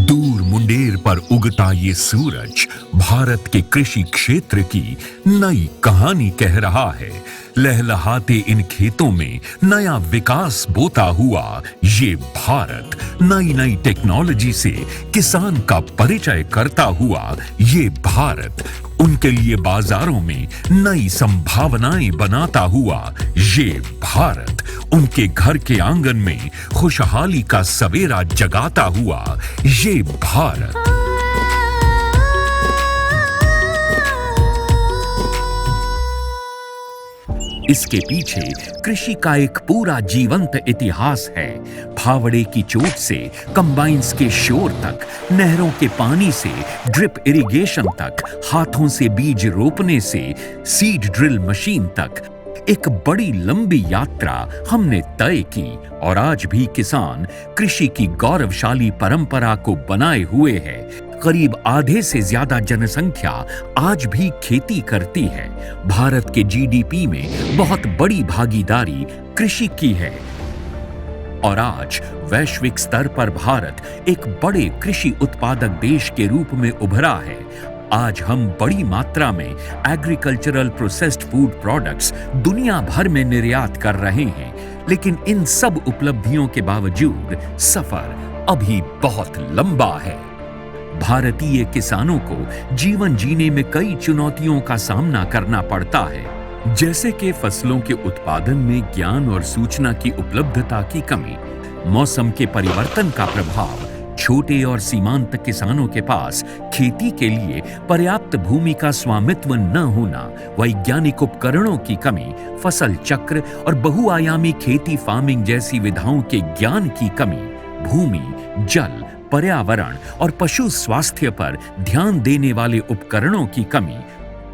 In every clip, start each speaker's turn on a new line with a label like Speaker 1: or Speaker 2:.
Speaker 1: दूर मुंडेर पर उगता ये सूरज भारत के कृषि क्षेत्र की नई कहानी कह रहा है। लहलहाते इन खेतों में नया विकास बोता हुआ ये भारत नई नई टेक्नोलॉजी से किसान का परिचय करता हुआ ये भारत उनके लिए बाजारों में नई संभावनाएं बनाता हुआ ये भारत उनके घर के आंगन में खुशहाली का सवेरा जगाता हुआ ये भारत। इसके पीछे कृषि का एक पूरा जीवंत इतिहास है। फावड़े की चोट से कंबाइंस के शोर तक, नहरों के पानी से ड्रिप इरिगेशन तक, हाथों से बीज रोपने से सीड ड्रिल मशीन तक, एक बड़ी लंबी यात्रा हमने तय की और आज भी किसान कृषि की गौरवशाली परंपरा को बनाए हुए है। करीब आधे से ज्यादा जनसंख्या आज भी खेती करती है। भारत के जीडीपी में बहुत बड़ी भागीदारी कृषि की है और आज वैश्विक स्तर पर भारत एक बड़े कृषि उत्पादक देश के रूप में उभरा है। आज हम बड़ी मात्रा में एग्रीकल्चरल प्रोसेस्ड फूड प्रोडक्ट्स दुनिया भर में निर्यात कर रहे हैं, लेकिन इन सब उपलब्धियों के बावजूद सफर अभी बहुत लंबा है। भारतीय किसानों को जीवन जीने में कई चुनौतियों का सामना करना पड़ता है, जैसे कि फसलों के उत्पादन में ज्ञान और सूचना की उपलब्धता की कमी, मौसम के परिवर्तन का प्रभाव, छोटे और सीमांत किसानों के पास खेती के लिए पर्याप्त भूमि का स्वामित्व न होना, वैज्ञानिक उपकरणों की कमी, फसल चक्र और बहुआयामी खेती फार्मिंग जैसी विधाओं के ज्ञान की कमी, भूमि, जल, पर्यावरण और पशु स्वास्थ्य पर ध्यान देने वाले उपकरणों की कमी,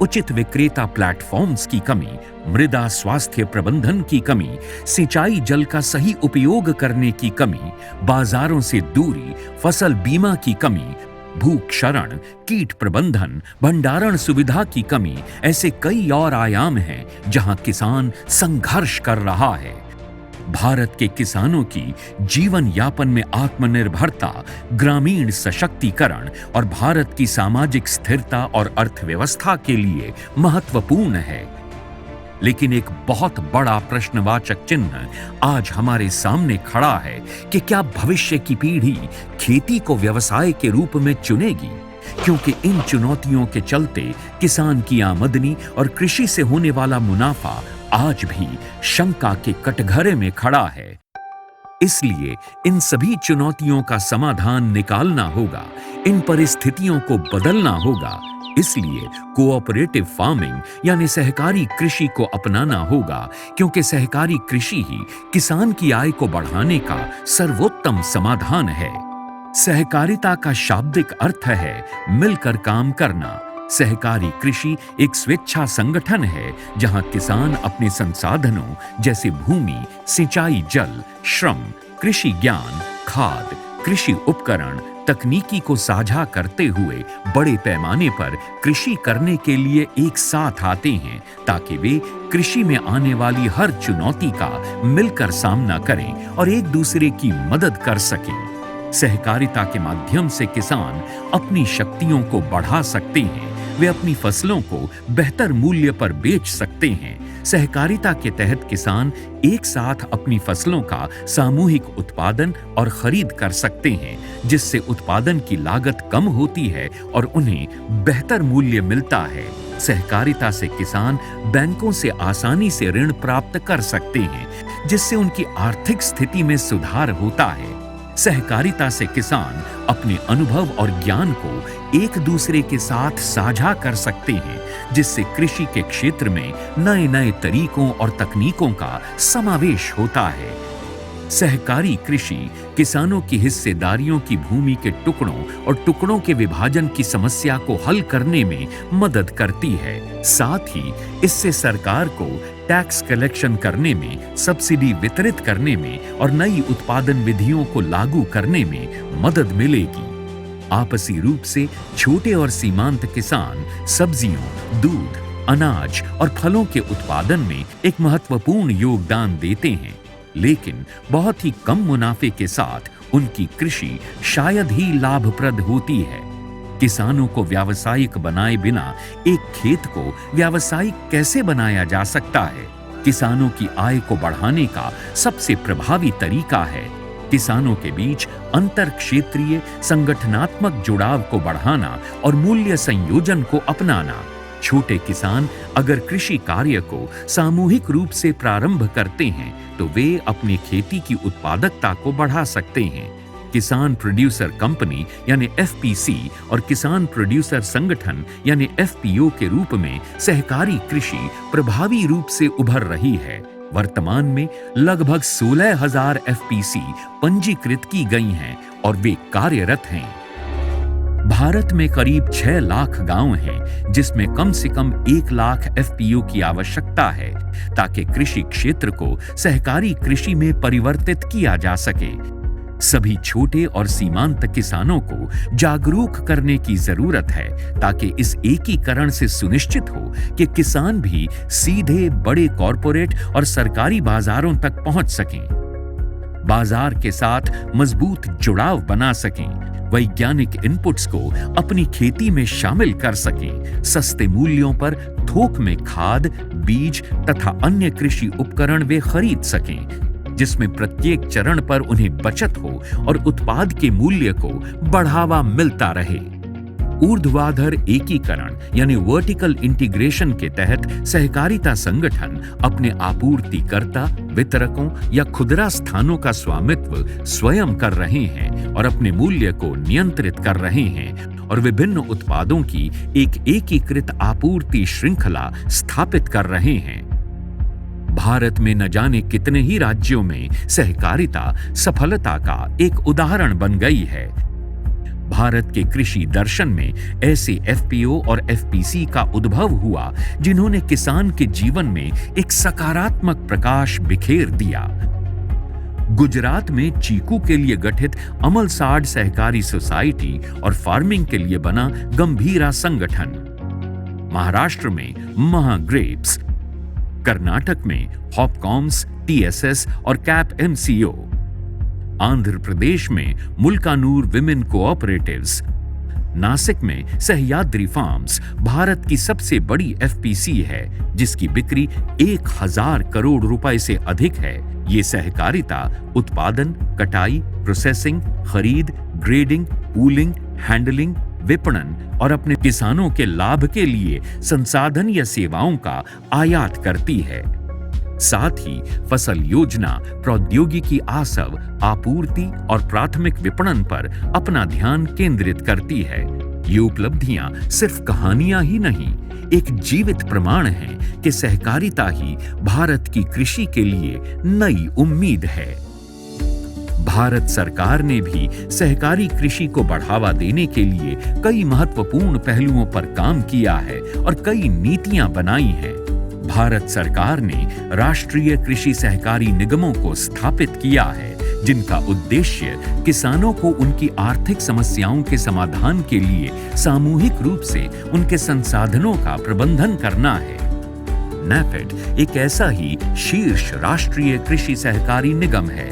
Speaker 1: उचित विक्रेता प्लेटफॉर्म्स की कमी, मृदा स्वास्थ्य प्रबंधन की कमी, सिंचाई जल का सही उपयोग करने की कमी, बाजारों से दूरी, फसल बीमा की कमी, भूख क्षरण, कीट प्रबंधन, भंडारण सुविधा की कमी, ऐसे कई और आयाम हैं जहां किसान संघर्ष कर रहा है। भारत के किसानों की जीवन यापन में आत्मनिर्भरता, ग्रामीण सशक्तिकरण और भारत की सामाजिक स्थिरता और अर्थव्यवस्था के लिए महत्वपूर्ण है। लेकिन एक बहुत बड़ा प्रश्नवाचक चिन्ह आज हमारे सामने खड़ा है कि क्या भविष्य की पीढ़ी खेती को व्यवसाय के रूप में चुनेगी? क्योंकि इन चुनौतियों के चलते किसान की आमदनी और कृषि से होने वाला मुनाफा आज भी शंका के कटघरे में खड़ा है। इसलिए इन सभी चुनौतियों का समाधान निकालना होगा, इन परिस्थितियों को बदलना होगा। इसलिए कोऑपरेटिव फार्मिंग यानी सहकारी कृषि को अपनाना होगा, क्योंकि सहकारी कृषि ही किसान की आय को बढ़ाने का सर्वोत्तम समाधान है। सहकारिता का शाब्दिक अर्थ है मिलकर काम करना। सहकारी कृषि एक स्वेच्छा संगठन है जहां किसान अपने संसाधनों जैसे भूमि, सिंचाई जल, श्रम, कृषि ज्ञान, खाद, कृषि उपकरण, तकनीकी को साझा करते हुए बड़े पैमाने पर कृषि करने के लिए एक साथ आते हैं, ताकि वे कृषि में आने वाली हर चुनौती का मिलकर सामना करें और एक दूसरे की मदद कर सकें। सहकारिता के माध्यम से किसान अपनी शक्तियों को बढ़ा सकते हैं, वे अपनी फसलों को बेहतर मूल्य पर बेच सकते हैं। सहकारिता के तहत किसान एक साथ अपनी फसलों का सामूहिक उत्पादन और खरीद कर सकते हैं, जिससे उत्पादन की लागत कम होती है और उन्हें बेहतर मूल्य मिलता है। सहकारिता से किसान बैंकों से आसानी से ऋण प्राप्त कर सकते हैं, जिससे उनकी आर्थिक स्थिति में सुधार होता है। सहकारिता से किसान अपने अनुभव और ज्ञान को एक दूसरे के साथ साझा कर सकते हैं, जिससे कृषि के क्षेत्र में नए नए तरीकों और तकनीकों का समावेश होता है। सहकारी कृषि किसानों की हिस्सेदारियों की भूमि के टुकड़ों और टुकड़ों के विभाजन की समस्या को हल करने में मदद करती है। साथ ही इससे सरकार को टैक्स कलेक्शन करने में, सब्सिडी वितरित करने में और नई उत्पादन विधियों को लागू करने में मदद मिलेगी। आपसी रूप से छोटे और सीमांत किसान सब्जियों, दूध, अनाज और फलों के उत्पादन में एक महत्वपूर्ण योगदान देते हैं, लेकिन बहुत ही कम मुनाफे के साथ उनकी कृषि शायद ही लाभप्रद होती है। किसानों को व्यावसायिक बनाए बिना एक खेत को व्यावसायिक कैसे बनाया जा सकता है? किसानों की आय को बढ़ाने का सबसे प्रभावी तरीका है किसानों के बीच अंतर क्षेत्रीय संगठनात्मक जुड़ाव को बढ़ाना और मूल्य संयोजन को अपनाना। छोटे किसान अगर कृषि कार्य को सामूहिक रूप से प्रारंभ करते हैं तो वे अपनी खेती की उत्पादकता को बढ़ा सकते हैं। किसान प्रोड्यूसर कंपनी यानी एफपीसी और किसान प्रोड्यूसर संगठन यानी एफपीओ के रूप में सहकारी कृषि प्रभावी रूप से उभर रही है। वर्तमान में लगभग 16,000 एफपीसी पंजीकृत की गई हैं और वे कार्यरत हैं। भारत में करीब 6 लाख गांव हैं, जिसमें कम से कम 1 लाख एफपीओ की आवश्यकता है ताकि कृषि क्षेत्र को सहकारी कृषि में परिवर्तित किया जा सके। सभी छोटे और सीमांत किसानों को जागरूक करने की जरूरत है ताकि इस एकीकरण से सुनिश्चित हो कि किसान भी सीधे बड़े कॉरपोरेट और सरकारी बाजारों तक पहुंच सकें, बाजार के साथ मजबूत जुड़ाव बना सकें, वैज्ञानिक इनपुट्स को अपनी खेती में शामिल कर सकें, सस्ते मूल्यों पर थोक में खाद, बीज तथा अन्य कृषि उपकरण वे खरीद सकें, जिसमें प्रत्येक चरण पर उन्हें बचत हो और उत्पाद के मूल्य को बढ़ावा मिलता रहे। ऊर्ध्वाधर एकीकरण यानी वर्टिकल इंटीग्रेशन के तहत सहकारिता संगठन अपने आपूर्तिकर्ता, वितरकों या खुदरा स्थानों का स्वामित्व स्वयं कर रहे हैं और अपने मूल्य को नियंत्रित कर रहे हैं और विभिन्न उत्पादों की एक एकीकृत आपूर्ति श्रृंखला स्थापित कर रहे हैं। भारत में न जाने कितने ही राज्यों में सहकारिता सफलता का एक उदाहरण बन गई है। भारत के कृषि दर्शन में ऐसे एफपीओ और एफपीसी का उद्भव हुआ जिन्होंने किसान के जीवन में एक सकारात्मक प्रकाश बिखेर दिया। गुजरात में चीकू के लिए गठित अमलसाड सहकारी सोसाइटी और फार्मिंग के लिए बना गंभीरा संगठन, महाराष्ट्र में महाग्रेप्स, कर्नाटक में हॉपकॉम्स, टीएसएस और कैप एमसीओ, आंध्र प्रदेश में मुल्कानूर विमेन कोऑपरेटिव्स, नासिक में सह्याद्री फार्म्स भारत की सबसे बड़ी एफपीसी है जिसकी बिक्री 1,000 करोड़ रुपए से अधिक है। ये सहकारिता उत्पादन, कटाई, प्रोसेसिंग, खरीद, ग्रेडिंग, पूलिंग, हैंडलिंग, विपणन और अपने किसानों के लाभ के लिए संसाधन या सेवाओं का आयात करती है। साथ ही फसल योजना, प्रौद्योगिकी आसव, आपूर्ति और प्राथमिक विपणन पर अपना ध्यान केंद्रित करती है। ये उपलब्धियां सिर्फ कहानियां ही नहीं, एक जीवित प्रमाण है कि सहकारिता ही भारत की कृषि के लिए नई उम्मीद है। भारत सरकार ने भी सहकारी कृषि को बढ़ावा देने के लिए कई महत्वपूर्ण पहलुओं पर काम किया है और कई नीतियां बनाई हैं। भारत सरकार ने राष्ट्रीय कृषि सहकारी निगमों को स्थापित किया है, जिनका उद्देश्य किसानों को उनकी आर्थिक समस्याओं के समाधान के लिए सामूहिक रूप से उनके संसाधनों का प्रबंधन करना है। नैफेड एक ऐसा ही शीर्ष राष्ट्रीय कृषि सहकारी निगम है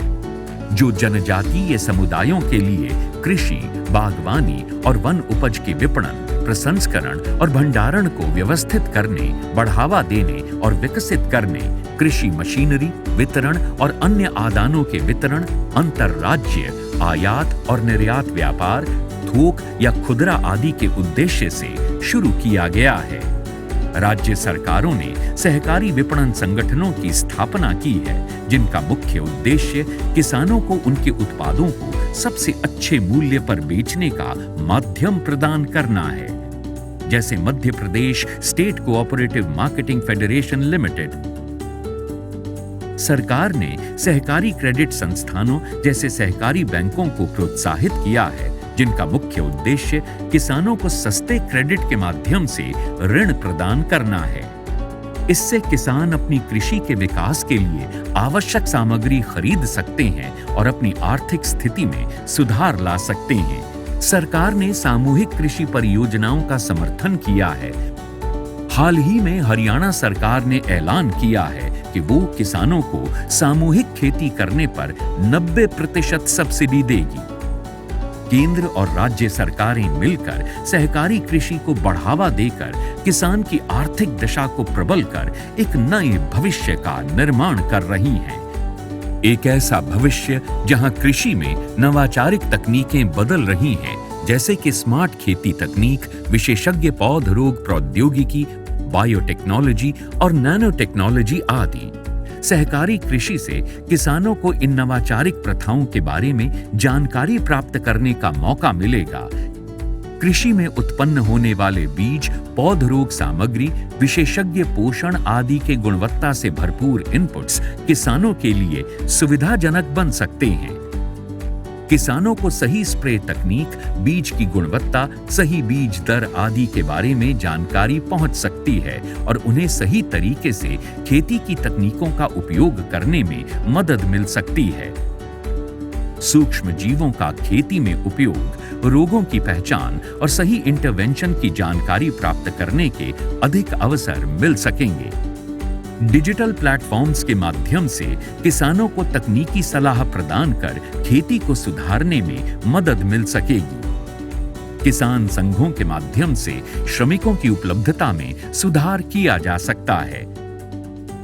Speaker 1: जो जनजातीय समुदायों के लिए कृषि, बागवानी और वन उपज के विपणन, प्रसंस्करण और भंडारण को व्यवस्थित करने, बढ़ावा देने और विकसित करने, कृषि मशीनरी वितरण और अन्य आदानों के वितरण, अंतरराज्य आयात और निर्यात व्यापार, थोक या खुदरा आदि के उद्देश्य से शुरू किया गया है। राज्य सरकारों ने सहकारी विपणन संगठनों की स्थापना की है, जिनका मुख्य उद्देश्य किसानों को उनके उत्पादों को सबसे अच्छे मूल्य पर बेचने का माध्यम प्रदान करना है, जैसे Madhya Pradesh state cooperative marketing federation limited. सरकार ने सहकारी क्रेडिट संस्थानों जैसे सहकारी बैंकों को प्रोत्साहित किया है, जिनका मुख्य उद्देश्य किसानों को सस्ते क्रेडिट के माध्यम से ऋण प्रदान करना है। इससे किसान अपनी कृषि के विकास के लिए आवश्यक सामग्री खरीद सकते हैं और अपनी आर्थिक स्थिति में सुधार ला सकते हैं। सरकार ने सामूहिक कृषि परियोजनाओं का समर्थन किया है। हाल ही में हरियाणा सरकार ने ऐलान किया है कि वो किसानों को सामूहिक खेती करने पर 90% सब्सिडी देगी। केंद्र और राज्य सरकारें मिलकर सहकारी कृषि को बढ़ावा देकर किसान की आर्थिक दशा को प्रबल कर एक नए भविष्य का निर्माण कर रही हैं। एक ऐसा भविष्य जहां कृषि में नवाचारिक तकनीकें बदल रही हैं, जैसे कि स्मार्ट खेती तकनीक, विशेषज्ञ पौध रोग प्रौद्योगिकी, बायोटेक्नोलॉजी और नैनो टेक्नोलॉजी आदि। सहकारी कृषि से किसानों को इन नवाचारिक प्रथाओं के बारे में जानकारी प्राप्त करने का मौका मिलेगा। कृषि में उत्पन्न होने वाले बीज, पौध रोग सामग्री, विशेषज्ञ पोषण आदि के गुणवत्ता से भरपूर इनपुट्स किसानों के लिए सुविधाजनक बन सकते हैं। किसानों को सही स्प्रे तकनीक, बीज की गुणवत्ता, सही बीज दर आदि के बारे में जानकारी पहुंच सकती है और उन्हें सही तरीके से खेती की तकनीकों का उपयोग करने में मदद मिल सकती है। सूक्ष्म जीवों का खेती में उपयोग, रोगों की पहचान और सही इंटरवेंशन की जानकारी प्राप्त करने के अधिक अवसर मिल सकेंगे। डिजिटल प्लेटफॉर्म्स के माध्यम से किसानों को तकनीकी सलाह प्रदान कर खेती को सुधारने में मदद मिल सकेगी। किसान संघों के माध्यम से श्रमिकों की उपलब्धता में सुधार किया जा सकता है।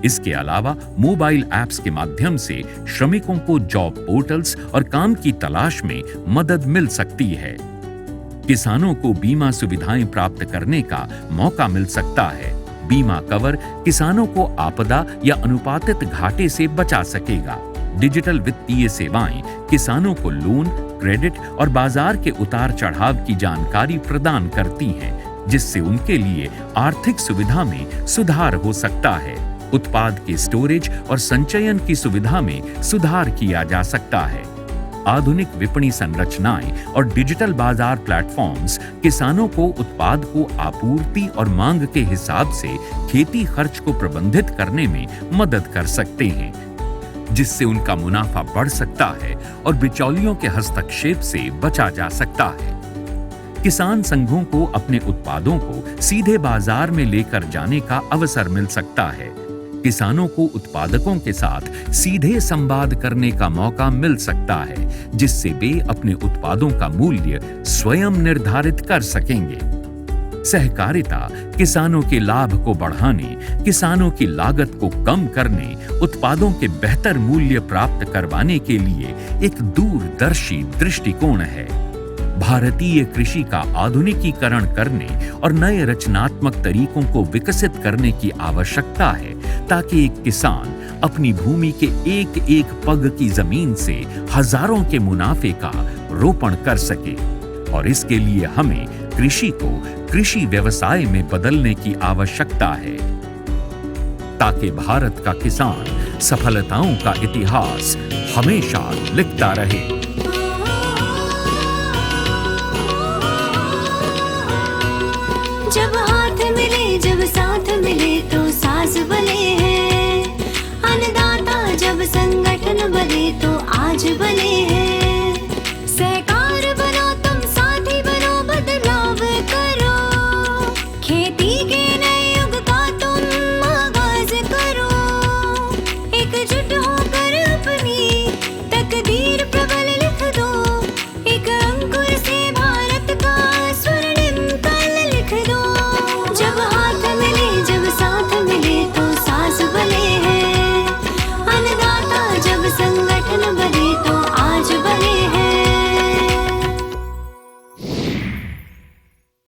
Speaker 1: इसके अलावा मोबाइल ऐप्स के माध्यम से श्रमिकों को जॉब पोर्टल्स और काम की तलाश में मदद मिल सकती है। किसानों को बीमा सुविधाएं प्राप्त करने का मौका मिल सकता है। बीमा कवर किसानों को आपदा या अनुपातित घाटे से बचा सकेगा। डिजिटल वित्तीय सेवाएं किसानों को लोन, क्रेडिट और बाजार के उतार चढ़ाव की जानकारी प्रदान करती हैं, जिससे उनके लिए आर्थिक सुविधा में सुधार हो सकता है। उत्पाद के स्टोरेज और संचयन की सुविधा में सुधार किया जा सकता है। आधुनिक विपणी संरचनाएं और डिजिटल बाजार प्लेटफॉर्म्स किसानों को उत्पाद को आपूर्ति और मांग के हिसाब से खेती खर्च को प्रबंधित करने में मदद कर सकते हैं, जिससे उनका मुनाफा बढ़ सकता है और बिचौलियों के हस्तक्षेप से बचा जा सकता है। किसान संघों को अपने उत्पादों को सीधे बाजार में लेकर जाने का अवसर मिल सकता है। किसानों को उत्पादकों के साथ सीधे संवाद करने का मौका मिल सकता है, जिससे वे अपने उत्पादों का मूल्य स्वयं निर्धारित कर सकेंगे। सहकारिता किसानों के लाभ को बढ़ाने, किसानों की लागत को कम करने, उत्पादों के बेहतर मूल्य प्राप्त करवाने के लिए एक दूरदर्शी दृष्टिकोण है। भारतीय कृषि का आधुनिकीकरण करने और नए रचनात्मक तरीकों को विकसित करने की आवश्यकता है, ताकि एक किसान अपनी भूमि के एक एक पग की जमीन से हजारों के मुनाफे का रोपण कर सके। और इसके लिए हमें कृषि को कृषि व्यवसाय में बदलने की आवश्यकता है, ताकि भारत का किसान सफलताओं का इतिहास हमेशा लिखता रहे।
Speaker 2: जब हाथ मिले, जब साथ मिले तो सास बने हैं। अन्नदाता जब संगठन बने तो आज बने हैं।